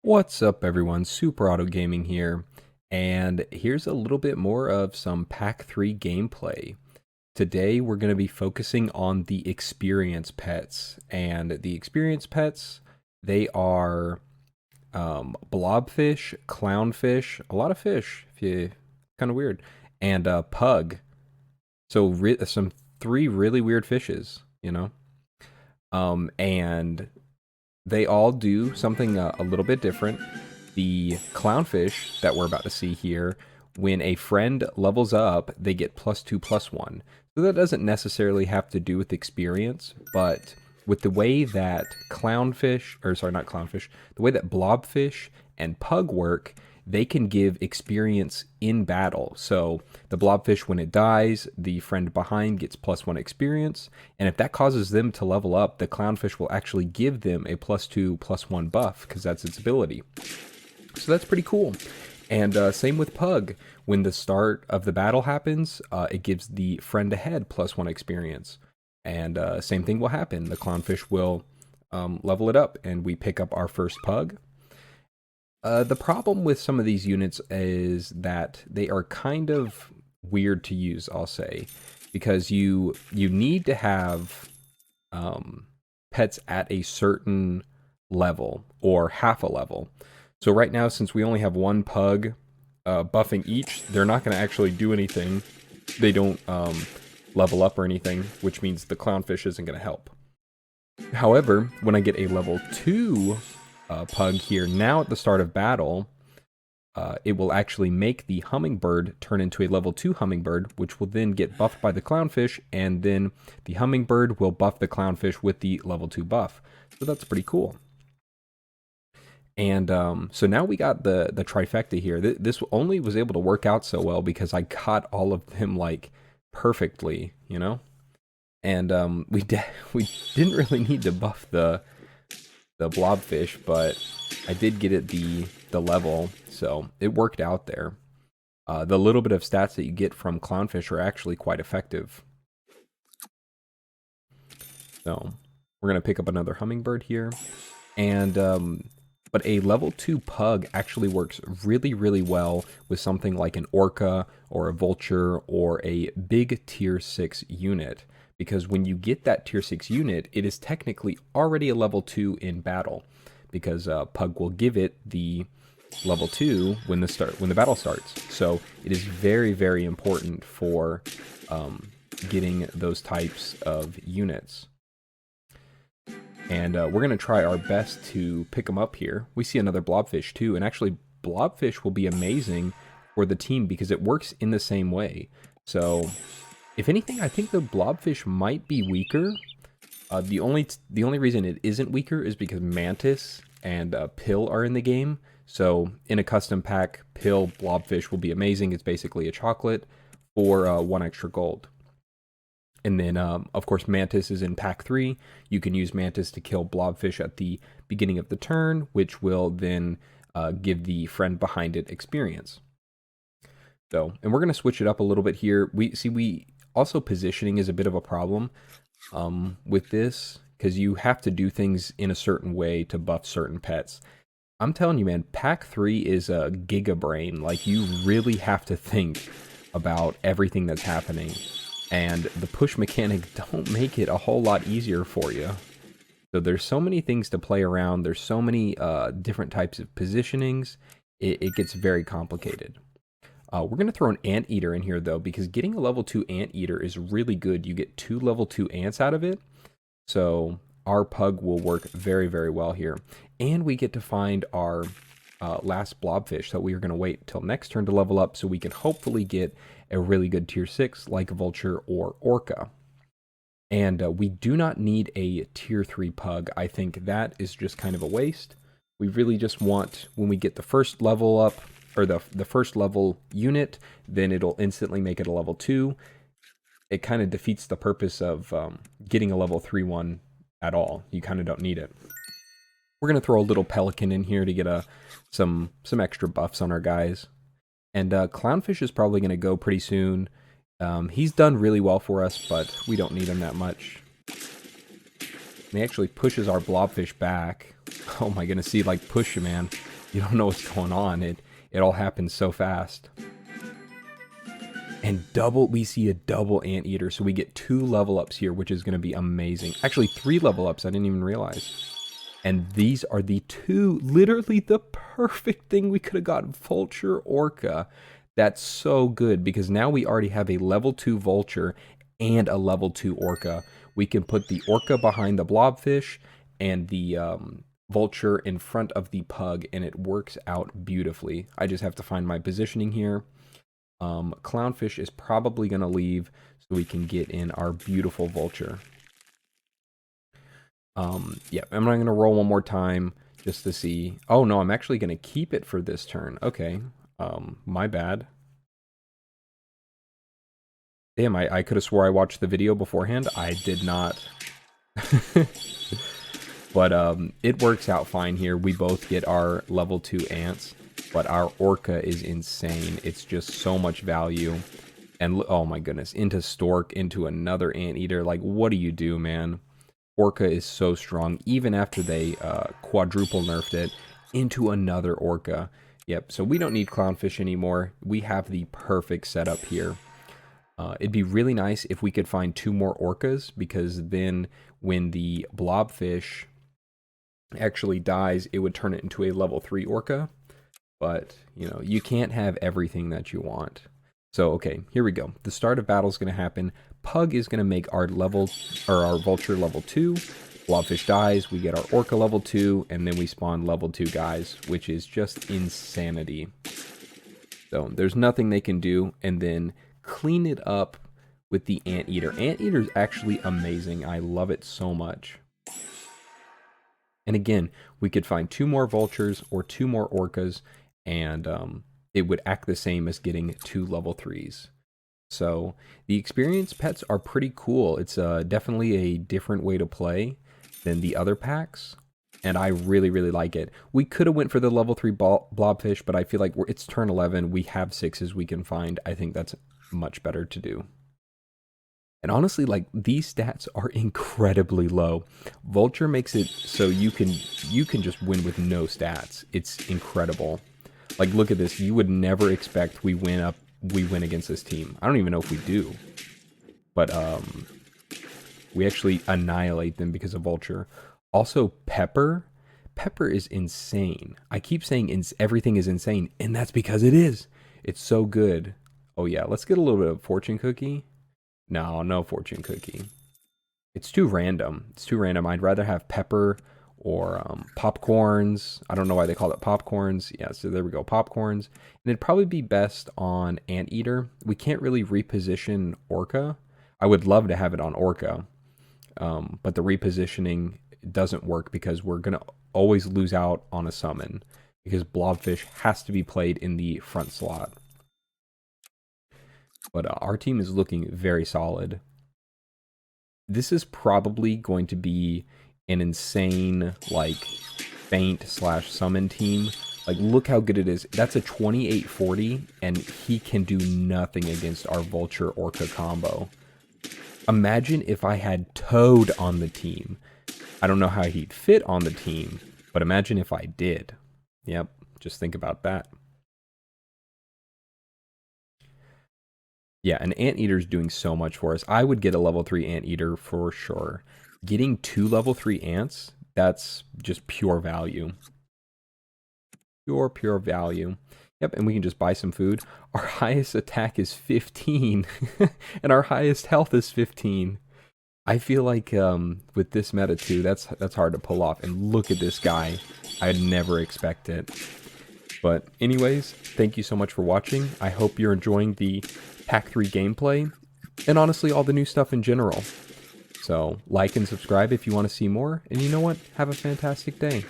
What's up everyone, Super Auto Gaming here, and here's a little bit more of some Pack 3 gameplay. Today we're going to be focusing on the experience pets, and the experience pets, they are Blobfish, Clownfish, a lot of fish, if you kind of weird, and Pug. So some three really weird fishes, and they all do something a little bit different. The clownfish that we're about to see here, when a friend levels up, they get +2/+1. So that doesn't necessarily have to do with experience, but with the way that the way that blobfish and pug work, they can give experience in battle. So the blobfish, when it dies, the friend behind gets +1 experience, and if that causes them to level up, the clownfish will actually give them a +2/+1 buff, because that's its ability. So that's pretty cool. And same with pug. When the start of the battle happens, it gives the friend ahead +1 experience. And same thing will happen. The clownfish will level it up, and we pick up our first pug. The problem with some of these units is that they are kind of weird to use, I'll say, because you need to have pets at a certain level or half a level. So right now, since we only have one pug buffing each, they're not going to actually do anything. They don't level up or anything, which means the clownfish isn't going to help. However, when I get a level 2 pug here, now at the start of battle, it will actually make the hummingbird turn into a level 2 hummingbird, which will then get buffed by the clownfish, and then the hummingbird will buff the clownfish with the level 2 buff. So that's pretty cool. And so now we got the trifecta here. This only was able to work out so well because I got all of them like perfectly, And we didn't really need to buff the blobfish, but I did get it the level, so it worked out there. The little bit of stats that you get from clownfish are actually quite effective. So we're gonna pick up another hummingbird here, and but a level 2 pug actually works really, really well with something like an orca or a vulture or a big tier 6 unit. Because when you get that tier 6 unit, it is technically already a level 2 in battle. Because Pug will give it the level 2 when the battle starts. So it is very, very important for getting those types of units. And we're going to try our best to pick them up here. We see another blobfish too, and actually blobfish will be amazing for the team because it works in the same way. So if anything, I think the blobfish might be weaker. The only reason it isn't weaker is because mantis and pill are in the game. So in a custom pack, pill blobfish will be amazing. It's basically a chocolate for 1 extra gold. And then, of course, mantis is in pack 3. You can use mantis to kill blobfish at the beginning of the turn, which will then give the friend behind it experience. So, and we're going to switch it up a little bit here. We also, positioning is a bit of a problem with this, because you have to do things in a certain way to buff certain pets. I'm telling you, man, pack 3 is a giga brain. Like, you really have to think about everything that's happening. And the push mechanic don't make it a whole lot easier for you. So there's so many things to play around. There's so many different types of positionings. It gets very complicated. We're going to throw an anteater in here, though, because getting a level 2 anteater is really good. You get 2 level 2 ants out of it. So our pug will work very, very well here. And we get to find our last blobfish. So we are going to wait till next turn to level up so we can hopefully get a really good tier 6 like a vulture or orca. And we do not need a tier 3 pug. I think that is just kind of a waste. We really just want, when we get the first level up, or the first level unit, then it'll instantly make it a level 2. It kind of defeats the purpose of getting a level 3 one at all. You kind of don't need it. We're going to throw a little pelican in here to get some extra buffs on our guys. And Clownfish is probably going to go pretty soon. He's done really well for us, but we don't need him that much. And he actually pushes our blobfish back. Oh my goodness, see, like, push, man. You don't know what's going on. It all happens so fast. And we see a double anteater, so we get 2 level ups here, which is going to be amazing. Actually, 3 level ups, I didn't even realize. And these are the 2, literally the perfect thing we could have got. Vulture, Orca. That's so good, because now we already have a level 2 Vulture and a level 2 Orca. We can put the Orca behind the Blobfish and the Vulture in front of the Pug, and it works out beautifully. I just have to find my positioning here. Clownfish is probably going to leave so we can get in our beautiful Vulture. Yeah, I'm not going to roll one more time just to see. Oh, no, I'm actually going to keep it for this turn. Okay, my bad. Damn, I could have swore I watched the video beforehand. I did not. But it works out fine here. We both get our level 2 ants. But our Orca is insane. It's just so much value. And oh my goodness, into Stork, into another Anteater. Like, what do you do, man? Orca is so strong, even after they quadruple nerfed it, into another Orca. Yep, so we don't need Clownfish anymore. We have the perfect setup here. It'd be really nice if we could find 2 more Orcas, because then when the Blobfish actually dies, it would turn it into a level 3 Orca. But, you know, you can't have everything that you want. So, okay, here we go. The start of battle is going to happen. Pug is going to make our our Vulture level 2. Blobfish dies, we get our Orca level 2, and then we spawn level 2 guys, which is just insanity. So, there's nothing they can do, and then clean it up with the Anteater. Anteater is actually amazing. I love it so much. And again, we could find 2 more Vultures or 2 more Orcas, and it would act the same as getting 2 level 3s. So the experience pets are pretty cool. It's definitely a different way to play than the other packs, and I really, really like it. We could have went for the level 3 Blobfish, but I feel like it's turn 11. We have 6s we can find. I think that's much better to do. And honestly, like, these stats are incredibly low. Vulture makes it so you can just win with no stats. It's incredible. Like, look at this. You would never expect we win against this team. I don't even know if we do. But we actually annihilate them because of Vulture. Also, Pepper. Pepper is insane. I keep saying everything is insane, and that's because it is. It's so good. Oh yeah, let's get a little bit of Fortune Cookie. No Fortune Cookie. It's too random. It's too random. I'd rather have Pepper or Popcorns. I don't know why they call it Popcorns. Yeah, so there we go, Popcorns. And it'd probably be best on Anteater. We can't really reposition Orca. I would love to have it on Orca, but the repositioning doesn't work because we're going to always lose out on a summon, because Blobfish has to be played in the front slot. But our team is looking very solid. This is probably going to be an insane, like, feint/summon team. Like, look how good it is. That's a 2840, and he can do nothing against our Vulture Orca combo. Imagine if I had Toad on the team. I don't know how he'd fit on the team, but imagine if I did. Yep, just think about that. Yeah, an Anteater's doing so much for us. I would get a level 3 Anteater for sure. Getting 2 level 3 ants, that's just pure value. Pure value. Yep, and we can just buy some food. Our highest attack is 15, and our highest health is 15. I feel like with this meta too, that's hard to pull off. And look at this guy. I'd never expect it. But anyways, thank you so much for watching. I hope you're enjoying the Pack 3 gameplay, and honestly all the new stuff in general. So like and subscribe if you want to see more, and you know what? Have a fantastic day.